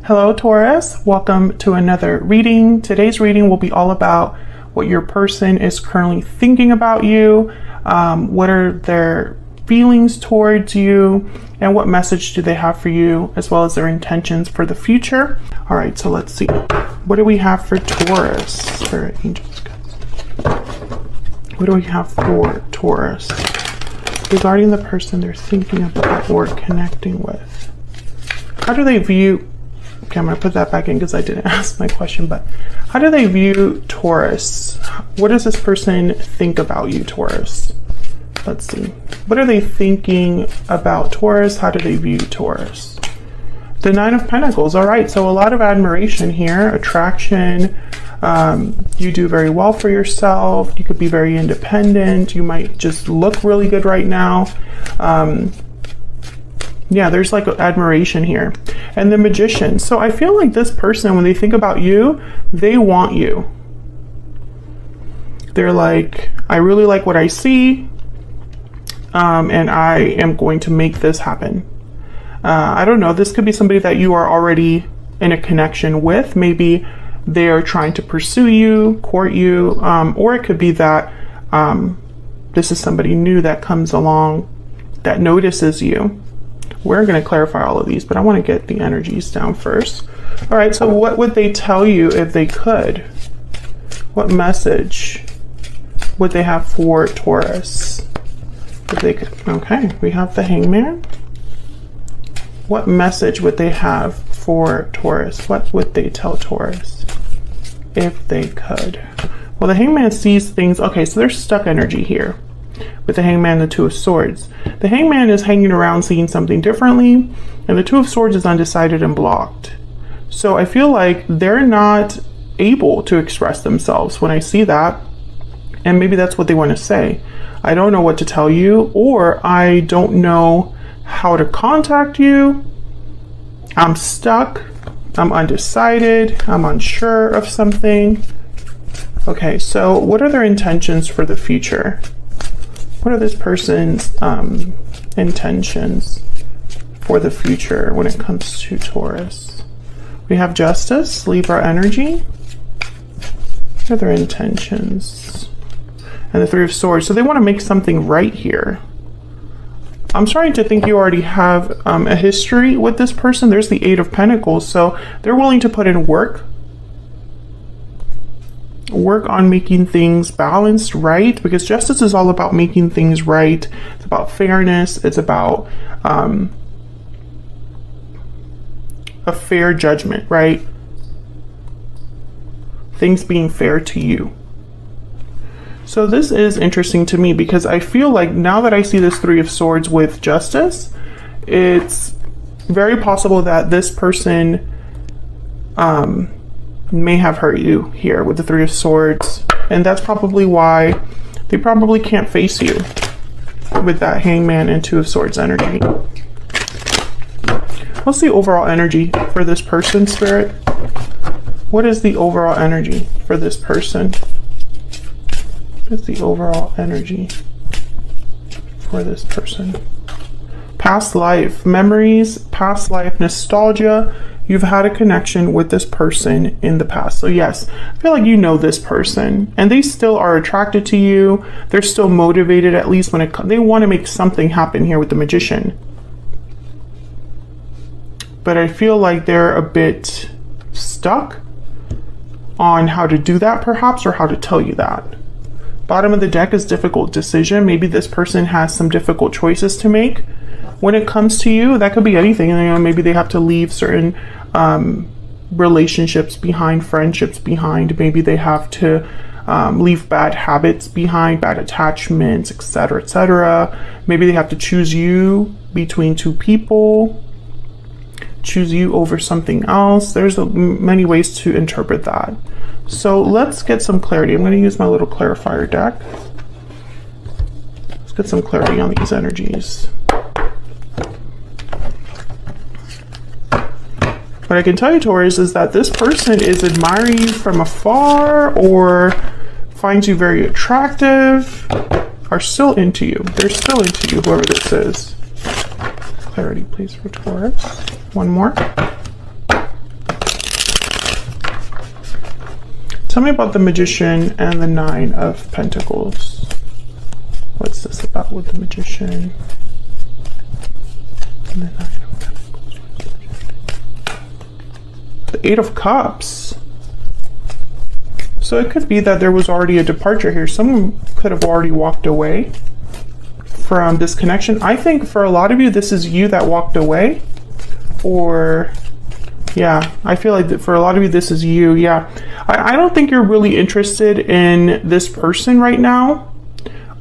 Hello Taurus, welcome to another reading. Today's reading will be all about what your person is currently thinking about you, what are their feelings towards you, and what message do they have for you, as well as their intentions for the future. All right, so let's see. What do we have for Taurus? Spirit, angels, guys. What do we have for Taurus regarding the person they're thinking about or connecting with? How do they view... Okay, I'm going to put that back in because I didn't ask my question, but how do they view Taurus? What does this person think about you, Taurus? Let's see. What are they thinking about Taurus? How do they view Taurus? The Nine of Pentacles. All right, so a lot of admiration here, attraction. You do very well for yourself. You could be very independent. You might just look really good right now. Yeah, there's like admiration here. And the Magician. So I feel like this person, when they think about you, they want you. They're like, I really like what I see, and I am going to make this happen. I don't know. This could be somebody that you are already in a connection with. Maybe they are trying to pursue you, court you, or it could be that this is somebody new that comes along that notices you. We're going to clarify all of these, but I want to get the energies down first. All right, so what would they tell you if they could? What message would they have for Taurus if they could? Okay, we have the Hangman. What message would they have for Taurus? What would they tell Taurus if they could? Well, the Hangman sees things. Okay, so there's stuck energy here with the Hangman and the Two of Swords. The Hangman is hanging around seeing something differently, and the Two of Swords is undecided and blocked. So I feel like they're not able to express themselves when I see that, and maybe that's what they want to say. I don't know what to tell you, or I don't know how to contact you. I'm stuck. I'm undecided. I'm unsure of something. Okay, so what are their intentions for the future? What are this person's intentions for the future when it comes to Taurus? We have Justice, Libra energy. What are their intentions? And the Three of Swords. So they want to make something right here. I'm starting to think you already have a history with this person. There's the Eight of Pentacles. So they're willing to put in work on making things balanced, right? Because justice is all about making things right. It's about fairness. It's about a fair judgment, right? Things being fair to you. So this is interesting to me because I feel like now that I see this Three of Swords with Justice, it's very possible that this person may have hurt you here with the Three of Swords, and that's probably why they probably can't face you with that Hangman and Two of Swords energy. What's the overall energy for this person, Spirit? What is the overall energy for this person? What is the overall energy for this person? Past life memories, past life nostalgia. You've had a connection with this person in the past. So yes, I feel like you know this person and they still are attracted to you. They're still motivated, at least when they want to make something happen here with the Magician. But I feel like they're a bit stuck on how to do that perhaps, or how to tell you that. Bottom of the deck is difficult decision. Maybe this person has some difficult choices to make when it comes to you. That could be anything. You know, maybe they have to leave certain relationships behind, friendships behind. Maybe they have to leave bad habits behind, bad attachments, etc., etc. Maybe they have to choose you between two people, choose you over something else. There's many ways to interpret that. So let's get some clarity. I'm going to use my little clarifier deck. Let's get some clarity on these energies. What I can tell you, Taurus, is that this person is admiring you from afar or finds you very attractive, are still into you. They're still into you, whoever this is. Clarity, please, for Taurus. One more. Tell me about the Magician and the Nine of Pentacles. What's this about with the Magician and the Nine of Pentacles? The Eight of Cups. So it could be that there was already a departure here. Someone could have already walked away from this connection. I think for a lot of you, this is you that walked away. Or, yeah, I feel like that for a lot of you, this is you. Yeah, I don't think you're really interested in this person right now.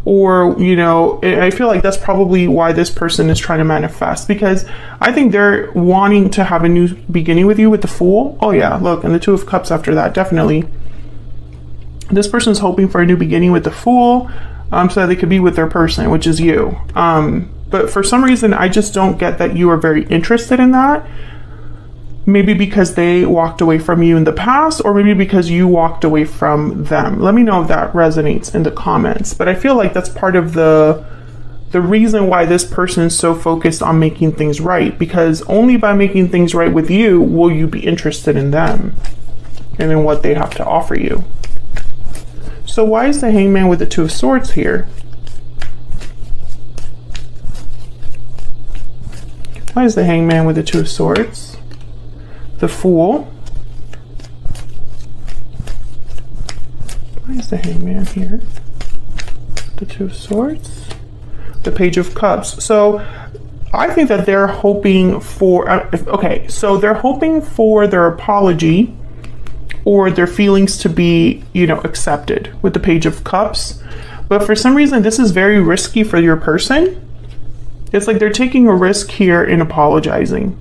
Or, you know, I feel like that's probably why this person is trying to manifest, because I think they're wanting to have a new beginning with you with the Fool. Oh yeah, look, and the Two of Cups after that, definitely. This person's hoping for a new beginning with the Fool, so that they could be with their person, which is you. But for some reason, I just don't get that you are very interested in that. Maybe because they walked away from you in the past, or maybe because you walked away from them. Let me know if that resonates in the comments. But I feel like that's part of the reason why this person is so focused on making things right, because only by making things right with you will you be interested in them and in what they have to offer you. So why is the Hangman with the Two of Swords here? Why is the Hangman with the Two of Swords? The Fool. Why is the Hangman here? The Two of Swords. The Page of Cups. So I think that they're hoping for, okay, so they're hoping for their apology or their feelings to be, you know, accepted with the Page of Cups. But for some reason, this is very risky for your person. It's like they're taking a risk here in apologizing.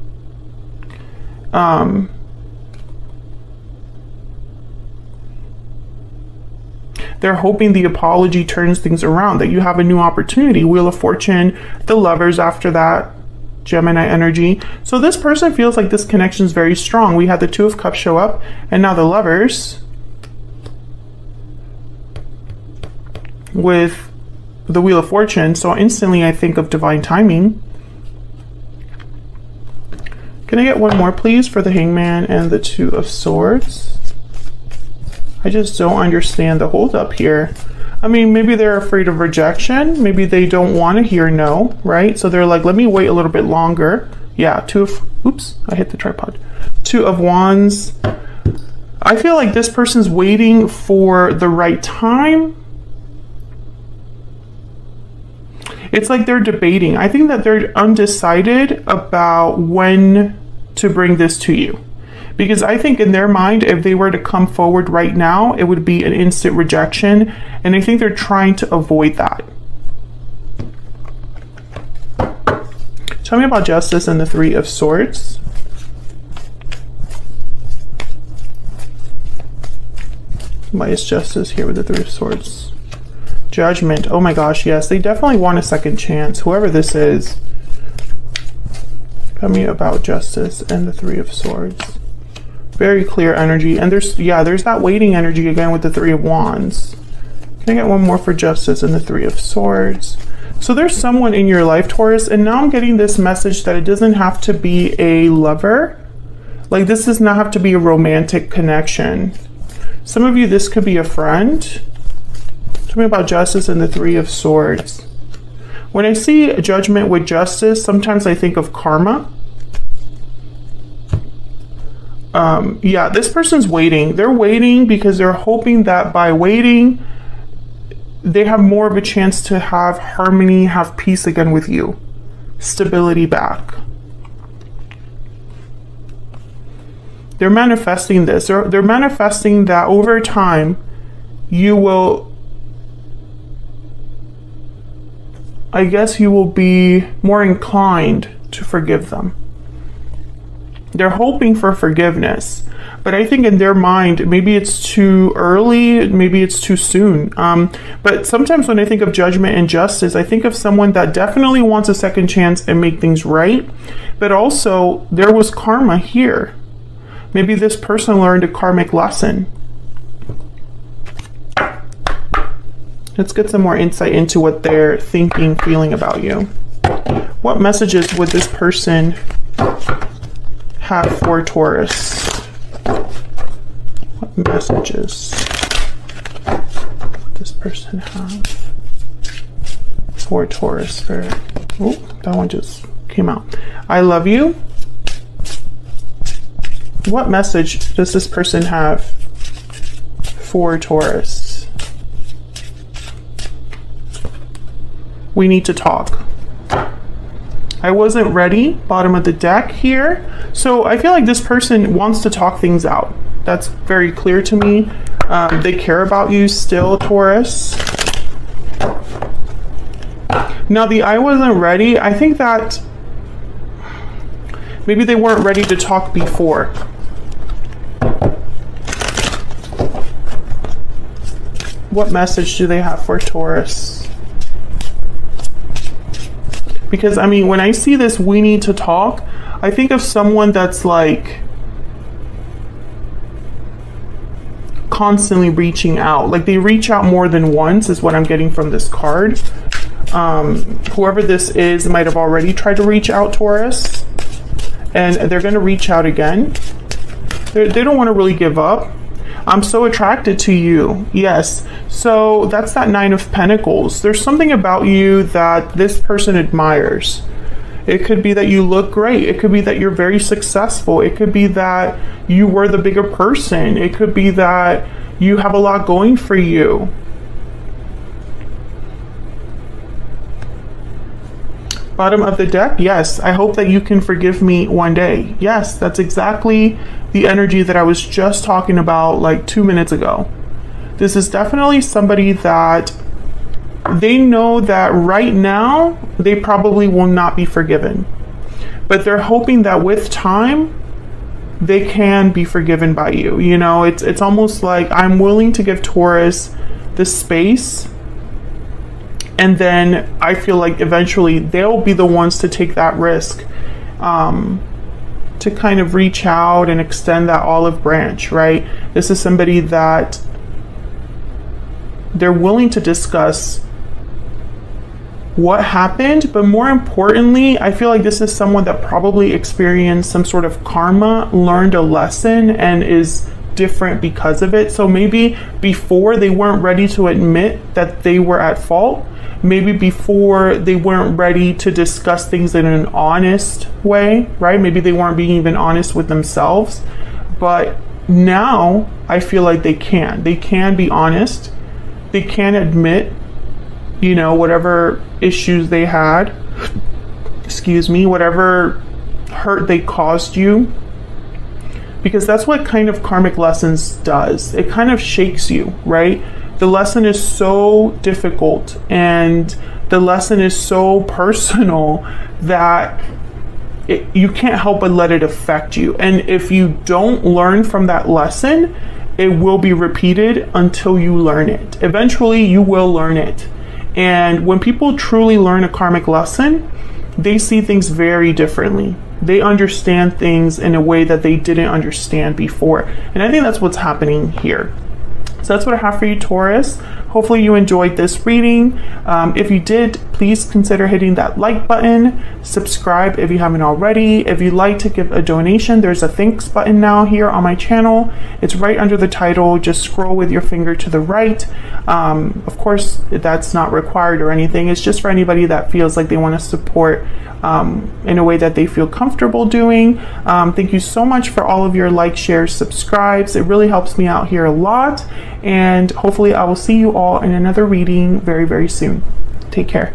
They're hoping the apology turns things around, that you have a new opportunity. Wheel of Fortune, the Lovers after that, Gemini energy. So this person feels like this connection is very strong. We had the Two of Cups show up, and now the Lovers with the Wheel of Fortune. So instantly I think of divine timing. Can I get one more, please, for the Hangman and the Two of Swords? I just don't understand the hold up here. I mean, maybe they're afraid of rejection. Maybe they don't want to hear no, right? So they're like, let me wait a little bit longer. Yeah, oops, I hit the tripod. Two of Wands. I feel like this person's waiting for the right time. It's like they're debating. I think that they're undecided about when to bring this to you. Because I think in their mind, if they were to come forward right now, it would be an instant rejection. And I think they're trying to avoid that. Tell me about Justice and the Three of Swords. Why is Justice here with the Three of Swords? Judgment. Oh my gosh, yes. They definitely want a second chance. Whoever this is. Tell me about Justice and the Three of Swords. Very clear energy. And there's that waiting energy again with the Three of Wands. Can I get one more for Justice and the Three of Swords? So there's someone in your life, Taurus, and now I'm getting this message that it doesn't have to be a lover. Like, this does not have to be a romantic connection. Some of you, this could be a friend. Tell me about Justice and the Three of Swords. When I see Judgment with Justice, sometimes I think of karma. Yeah, this person's waiting. They're waiting because they're hoping that by waiting, they have more of a chance to have harmony, have peace again with you. Stability back. They're manifesting this. They're manifesting that over time, you will, I guess you will be more inclined to forgive them. They're hoping for forgiveness, but I think in their mind, maybe it's too early, maybe it's too soon. But sometimes when I think of Judgment and Justice, I think of someone that definitely wants a second chance and make things right, but also there was karma here. Maybe this person learned a karmic lesson. Let's get some more insight into what they're thinking, feeling about you. What messages would this person have for Taurus? What messages does this person have for Taurus spirit? Oh, that one just came out. I love you. What message does this person have for Taurus? We need to talk. I wasn't ready, bottom of the deck here. So I feel like this person wants to talk things out. That's very clear to me. They care about you still, Taurus. Now the I wasn't ready, I think that maybe they weren't ready to talk before. What message do they have for Taurus? Because, I mean, when I see this, we need to talk, I think of someone that's like constantly reaching out. Like they reach out more than once is what I'm getting from this card. Whoever this is might have already tried to reach out, Taurus, and they're going to reach out again. They don't want to really give up. I'm so attracted to you. Yes. So that's that Nine of Pentacles. There's something about you that this person admires. It could be that you look great. It could be that you're very successful. It could be that you were the bigger person. It could be that you have a lot going for you. Bottom of the deck, yes, I hope that you can forgive me one day. Yes, that's exactly the energy that I was just talking about like 2 minutes ago. This is definitely somebody that they know that right now they probably will not be forgiven, but they're hoping that with time they can be forgiven by you. You know, it's almost like I'm willing to give Taurus the space, and then I feel like eventually they'll be the ones to take that risk, to kind of reach out and extend that olive branch, right? This is somebody that they're willing to discuss what happened, but more importantly, I feel like this is someone that probably experienced some sort of karma, learned a lesson, and is different because of it. So maybe before they weren't ready to admit that they were at fault. Maybe before they weren't ready to discuss things in an honest way, right? Maybe they weren't being even honest with themselves. But now I feel like they can. They can be honest. They can admit, you know, whatever issues they had, excuse me, whatever hurt they caused you. Because that's what kind of karmic lessons does. It kind of shakes you, right? The lesson is so difficult and the lesson is so personal that you can't help but let it affect you. And if you don't learn from that lesson, it will be repeated until you learn it. Eventually, you will learn it. And when people truly learn a karmic lesson, they see things very differently. They understand things in a way that they didn't understand before. And I think that's what's happening here. So that's what I have for you, Taurus. Hopefully you enjoyed this reading. If you did, please consider hitting that like button. Subscribe if you haven't already. If you'd like to give a donation, there's a thanks button now here on my channel. It's right under the title. Just scroll with your finger to the right. Of course, that's not required or anything. It's just for anybody that feels like they want to support in a way that they feel comfortable doing. Thank you so much for all of your likes, shares, subscribes. It really helps me out here a lot. And hopefully I will see you all in another reading very, very soon. Take care.